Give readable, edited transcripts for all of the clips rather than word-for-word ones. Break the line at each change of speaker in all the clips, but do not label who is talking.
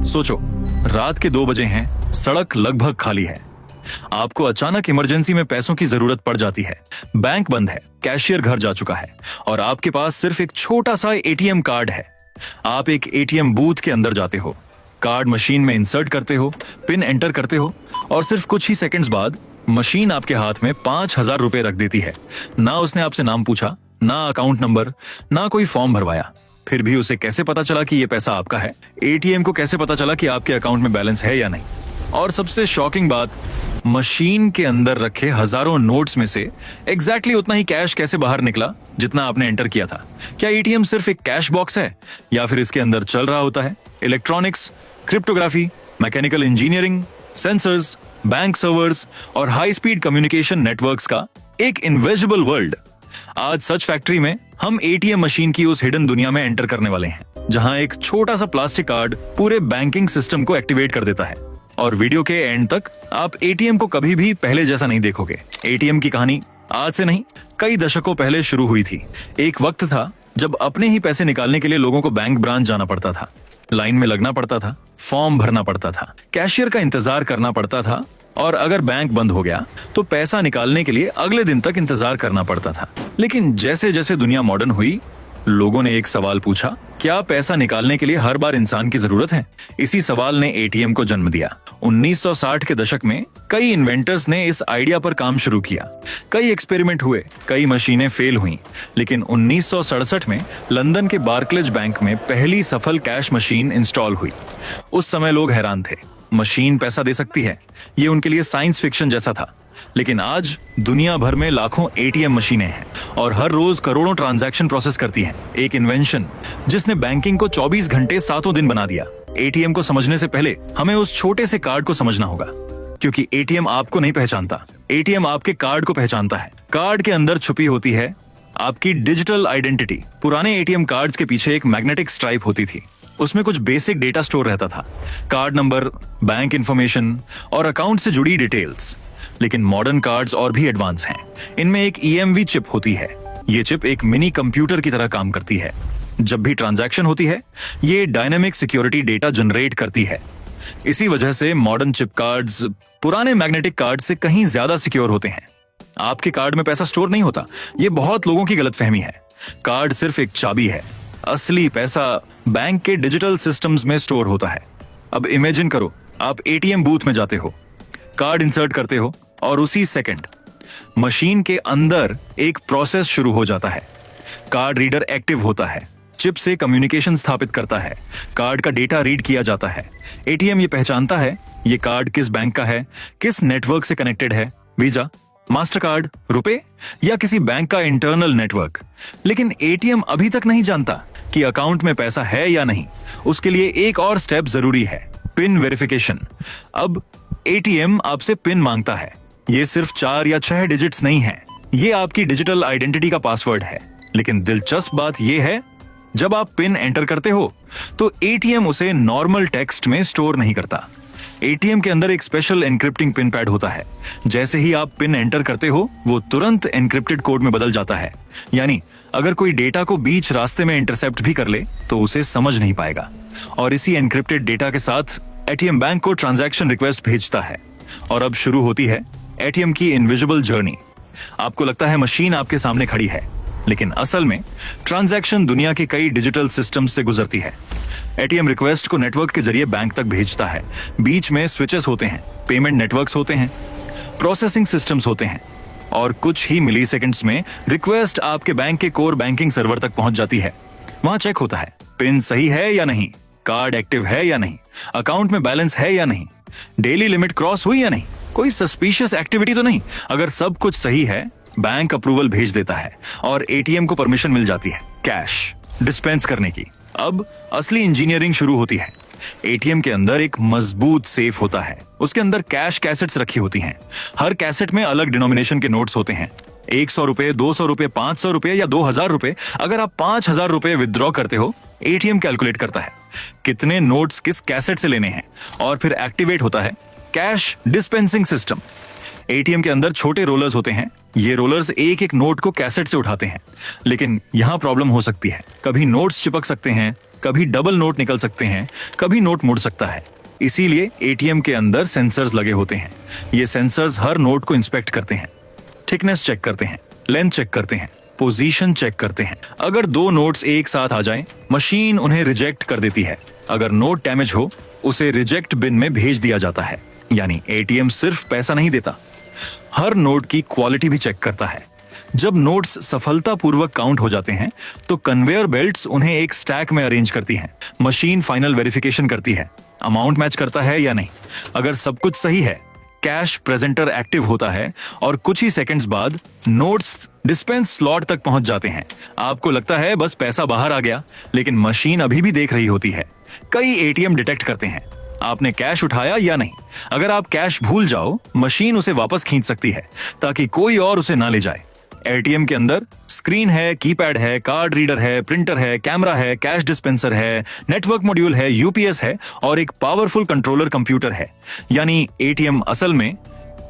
सोचो, रात के 2 बजे हैं, सड़क लगभग खाली है। आपको अचानक इमरजेंसी में पैसों की जरूरत पड़ जाती है। बैंक बंद है, कैशियर घर जा चुका है और आपके पास सिर्फ एक छोटा सा एटीएम कार्ड है। आप एक एटीएम बूथ के अंदर जाते हो, कार्ड मशीन में इंसर्ट करते हो, पिन एंटर करते हो और सिर्फ कुछ ही सेकंड्स बाद मशीन आपके हाथ में 5,000 रुपए रख देती है। ना उसने आपसे नाम पूछा, ना अकाउंट नंबर, ना कोई फॉर्म भरवाया। फिर भी उसे कैसे पता चला कि ये पैसा आपका है? एटीएम को कैसे पता चला कि आपके अकाउंट में बैलेंस है या नहीं? और सबसे शॉकिंग बात, मशीन के अंदर रखे हजारों नोट्स में से एग्जैक्टली उतना ही कैश कैसे बाहर निकला जितना आपने एंटर किया था? क्या एटीएम सिर्फ एक कैश बॉक्स है या फिर इसके अंदर चल रहा होता है electronics, cryptography, mechanical engineering, sensors, bank servers और हाई स्पीड कम्युनिकेशन नेटवर्क्स का एक इनविजिबल वर्ल्ड? आज सच फैक्ट्री में हम एटीएम मशीन की उस हिडन दुनिया में एंटर करने वाले हैं, जहां एक छोटा सा प्लास्टिक कार्ड पूरे बैंकिंग सिस्टम को एक्टिवेट कर देता है। और वीडियो के एंड तक आप एटीएम को कभी भी पहले जैसा नहीं देखोगे। एटीएम की कहानी आज से नहीं, कई दशकों पहले शुरू हुई थी। एक वक्त था जब अपने ही पैसे निकालने के लिए लोगों को बैंक ब्रांच जाना पड़ता था, लाइन में लगना पड़ता था, फॉर्म भरना पड़ता था, कैशियर का इंतजार करना पड़ता था और अगर बैंक बंद हो गया तो पैसा निकालने के लिए अगले दिन तक इंतजार करना पड़ता था। लेकिन जैसे जैसे दुनिया मॉडर्न हुई, लोगों ने एक सवाल पूछा, क्या पैसा निकालने के लिए हर बार इंसान की जरूरत है? इसी सवाल ने एटीएम को जन्म दिया। 1960 के दशक में कई इन्वेंटर्स ने इस आइडिया पर काम शुरू किया। कई एक्सपेरिमेंट हुए, कई मशीनें फेल हुईं, लेकिन 1967 में लंदन के बार्कलेज बैंक में पहली सफल कैश मशीन इंस्टॉल हुई। उस समय लोग हैरान थे, मशीन पैसा दे सकती है? ये उनके लिए साइंस फिक्शन जैसा था। लेकिन आज दुनिया भर में लाखों एटीएम मशीनें हैं और हर रोज करोड़ों ट्रांजैक्शन प्रोसेस करती हैं। एक इन्वेंशन जिसने बैंकिंग को 24 घंटे 7 दिन बना दिया। एटीएम को समझने से पहले हमें उस छोटे से कार्ड को समझना होगा, क्योंकि एटीएम आपको नहीं पहचानता, एटीएम आपके कार्ड को पहचानता है। कार्ड के अंदर छुपी होती है आपकी डिजिटल आइडेंटिटी। पुराने एटीएम कार्ड्स के पीछे एक मैग्नेटिक स्ट्राइप होती थी, उसमें कुछ बेसिक डेटा स्टोर रहता था, कार्ड नंबर, बैंक इंफॉर्मेशन और अकाउंट से जुड़ी डिटेल्स। लेकिन मॉडर्न कार्ड्स और भी एडवांस हैं। इनमें एक ईएमवी चिप होती है। ये चिप एक मिनी कंप्यूटर की तरह काम करती है। जब भी ट्रांजैक्शन होती है, ये डायनामिक सिक्योरिटी डेटा जनरेट करती है। इसी वजह से मॉडर्न चिप कार्ड्स पुराने मैग्नेटिक कार्ड से कहीं ज्यादा सिक्योर होते हैं। आपके कार्ड में पैसा स्टोर नहीं होता, ये बहुत लोगों की गलतफहमी है। कार्ड सिर्फ एक चाबी है, असली पैसा बैंक के डिजिटल सिस्टम्स में स्टोर होता है। अब इमेजिन करो, आप एटीएम बूथ में जाते हो, कार्ड इंसर्ट करते हो और उसी सेकंड मशीन के अंदर एक प्रोसेस शुरू हो जाता है। कार्ड रीडर एक्टिव होता है, चिप से कम्युनिकेशन स्थापित करता है, कार्ड का डेटा रीड किया जाता है। एटीएम ये पहचानता है ये कार्ड किस बैंक का है, किस नेटवर्क से कनेक्टेड है, वीजा, मास्टर कार्ड, रुपए या किसी बैंक का इंटरनल नेटवर्क। लेकिन एटीएम अभी तक नहीं जानता कि अकाउंट में पैसा है या नहीं। उसके लिए एक और स्टेप जरूरी है, पिन वेरिफिकेशन। अब एटीएम आपसे पिन मांगता है। ये सिर्फ 4 या 6 डिजिट्स नहीं है, ये आपकी डिजिटल आइडेंटिटी का पासवर्ड है। लेकिन दिलचस्प बात यह है, जब आप पिन एंटर करते हो तो एटीएम उसे नॉर्मल टेक्स्ट में स्टोर नहीं करता। एटीएम के अंदर एक स्पेशल एन्क्रिप्टिंग पिन पैड होता है। जैसे ही आप पिन एंटर करते हो, वो तुरंत एन्क्रिप्टेड कोड में बदल जाता है। यानी अगर कोई डेटा को बीच रास्ते में इंटरसेप्ट भी कर ले तो उसे समझ नहीं पाएगा। और इसी एन्क्रिप्टेड डेटा के साथ एटीएम बैंक को ट्रांजैक्शन रिक्वेस्ट भेजता है। और अब शुरू होती है एटीएम की इनविजिबल जर्नी। आपको लगता है मशीन आपके सामने खड़ी है, लेकिन असल में ट्रांजैक्शन दुनिया के कई डिजिटल सिस्टम से गुजरती है। एटीएम रिक्वेस्ट को नेटवर्क के जरिए बैंक तक भेजता है। बीच में स्विचेस होते हैं, पेमेंट नेटवर्क्स होते हैं, प्रोसेसिंग सिस्टम्स होते हैं और कुछ ही मिली सेकेंड्स में रिक्वेस्ट आपके बैंक के कोर बैंकिंग सर्वर तक पहुंच जाती है। वहां चेक होता है पिन सही है या नहीं, कार्ड एक्टिव है या नहीं, अकाउंट में बैलेंस है या नहीं, डेली लिमिट क्रॉस हुई या नहीं, कोई सस्पिशियस एक्टिविटी तो नहीं। अगर सब कुछ सही है, बैंक अप्रूवल भेज देता है और एटीएम को परमिशन मिल जाती है कैश डिस्पेंस करने की। अब असली इंजीनियरिंग शुरू होती है। एटीएम के अंदर एक मजबूत सेफ होता है, उसके अंदर कैश कैसेट्स रखी होती हैं। हर कैसेट में अलग डिनोमिनेशन के नोट्स होते हैं, 100 रुपए, 200 रुपए, 500 रुपए या 2000 रुपए। अगर आप 5000 रुपए विदड्रॉ करते हो, एटीएम कैलकुलेट करता है कितने नोट्स किस कैसेट से लेने हैं और फिर एक्टिवेट होता है कैश डिस्पेंसिंग सिस्टम। एटीएम के अंदर छोटे रोलर्स होते हैं। ये रोलर्स एक एक नोट को कैसेट से उठाते हैं, लेकिन यहाँ प्रॉब्लम हो सकती है। कभी नोट्स चिपक सकते हैं, कभी डबल नोट निकल सकते हैं, कभी नोट मुड़ सकता है। इसीलिए एटीएम के अंदर सेंसर्स लगे होते हैं। ये सेंसर्स हर नोट को इंस्पेक्ट करते हैं, थिकनेस चेक करते हैं, लेंथ चेक करते हैं, पोजीशन चेक करते हैं। अगर दो नोट्स एक साथ आ जाएं, मशीन उन्हें रिजेक्ट कर देती है। अगर नोट डैमेज हो, उसे रिजेक्ट बिन में भेज दिया जाता है। यानी एटीएम सिर्फ पैसा नहीं देता, हर नोट की क्वालिटी भी चेक करता है। जब नोट्स सफलतापूर्वक काउंट हो जाते हैं तो कन्वेयर बेल्ट्स उन्हें एक स्टैक में अरेंज करती हैं। मशीन फाइनल वेरिफिकेशन करती है, अमाउंट मैच करता है या नहीं। अगर सब कुछ सही है, कैश प्रेजेंटर एक्टिव होता है और कुछ ही सेकंड्स बाद नोट्स डिस्पेंस स्लॉट तक पहुंच जाते हैं। आपको लगता है बस पैसा बाहर आ गया, लेकिन मशीन अभी भी देख रही होती है। कई एटीएम डिटेक्ट करते हैं आपने कैश उठाया या नहीं। अगर आप कैश भूल जाओ, मशीन उसे वापस खींच सकती है ताकि कोई और उसे ना ले जाए। एटीएम के अंदर स्क्रीन है, कीपैड है, कार्ड रीडर है, प्रिंटर है, कैमरा है, कैश डिस्पेंसर है, नेटवर्क मॉड्यूल है, यूपीएस है और एक पावरफुल कंट्रोलर कंप्यूटर है। यानी एटीएम असल में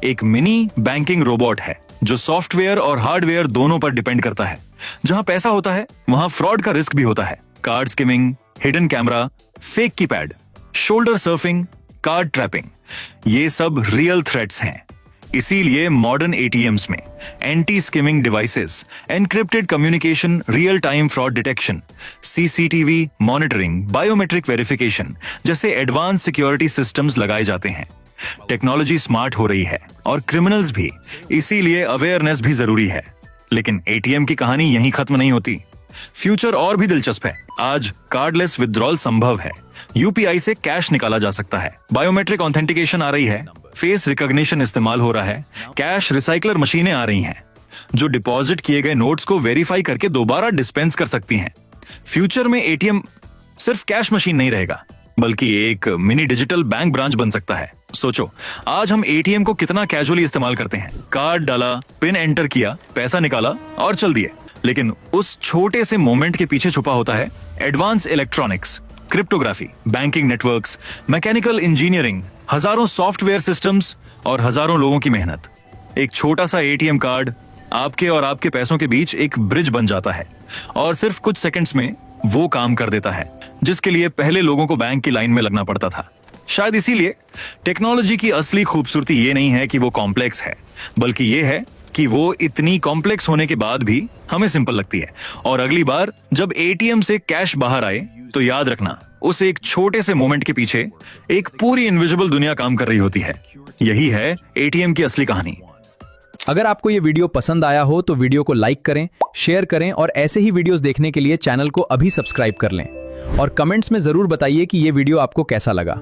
एक मिनी बैंकिंग रोबोट है जो सॉफ्टवेयर और हार्डवेयर दोनों पर डिपेंड करता है। जहां पैसा होता है वहां फ्रॉड का रिस्क भी होता है। Card skimming, hidden camera, fake keypad, shoulder surfing, card trapping, ये सब रियल थ्रेट्स हैं। इसीलिए मॉडर्न एटीएम्स में anti skimming devices, encrypted communication, real time fraud detection, CCTV monitoring, biometric verification जैसे एडवांस सिक्योरिटी सिस्टम्स लगाए जाते हैं। टेक्नोलॉजी स्मार्ट हो रही है और क्रिमिनल्स भी, इसीलिए अवेयरनेस भी जरूरी है। लेकिन एटीएम की कहानी यहीं खत्म नहीं होती। फ्यूचर और भी दिलचस्प है। आज कार्डलेस विथड्रॉल संभव है, यूपीआई से कैश निकाला जा सकता है, बायोमेट्रिक ऑथेंटिकेशन आ रही है, फेस रिकॉग्निशन इस्तेमाल हो रहा है, कैश रिसाइकलर मशीनें आ रही हैं जो डिपॉजिट किए गए नोट्स को वेरीफाई करके दोबारा डिस्पेंस कर सकती हैं। फ्यूचर में एटीएम सिर्फ कैश मशीन नहीं रहेगा, बल्कि एक मिनी डिजिटल बैंक ब्रांच बन सकता है। सोचो, आज हम एटीएम को कितना कैजुअली इस्तेमाल करते हैं। कार्ड डाला, पिन एंटर किया, पैसा निकाला और चल दिए। लेकिन उस छोटे से मोमेंट के पीछे छुपा होता है advance electronics, cryptography, banking networks, mechanical engineering, हजारों सॉफ्टवेयर सिस्टम्स और हजारों लोगों की मेहनत। एक छोटा सा एटीएम कार्ड आपके और आपके पैसों के बीच एक ब्रिज बन जाता है और सिर्फ कुछ सेकंड्स में वो काम कर देता है जिसके लिए पहले लोगों को बैंक की लाइन में लगना पड़ता था। शायद इसीलिए टेक्नोलॉजी की असली खूबसूरती ये नहीं है कि वो कॉम्प्लेक्स है, बल्कि ये है कि वो इतनी कॉम्प्लेक्स होने के बाद भी हमें सिंपल लगती है। और अगली बार जब एटीएम से कैश बाहर आए तो याद रखना, उस एक छोटे से मोमेंट के पीछे एक पूरी इनविजिबल दुनिया काम कर रही होती है। यही है एटीएम की असली कहानी।
अगर आपको ये वीडियो पसंद आया हो तो वीडियो को लाइक करें, शेयर करें और ऐसे ही वीडियोस देखने के लिए चैनल को अभी सब्सक्राइब कर लें और कमेंट्स में जरूर बताइए कि ये वीडियो आपको कैसा लगा।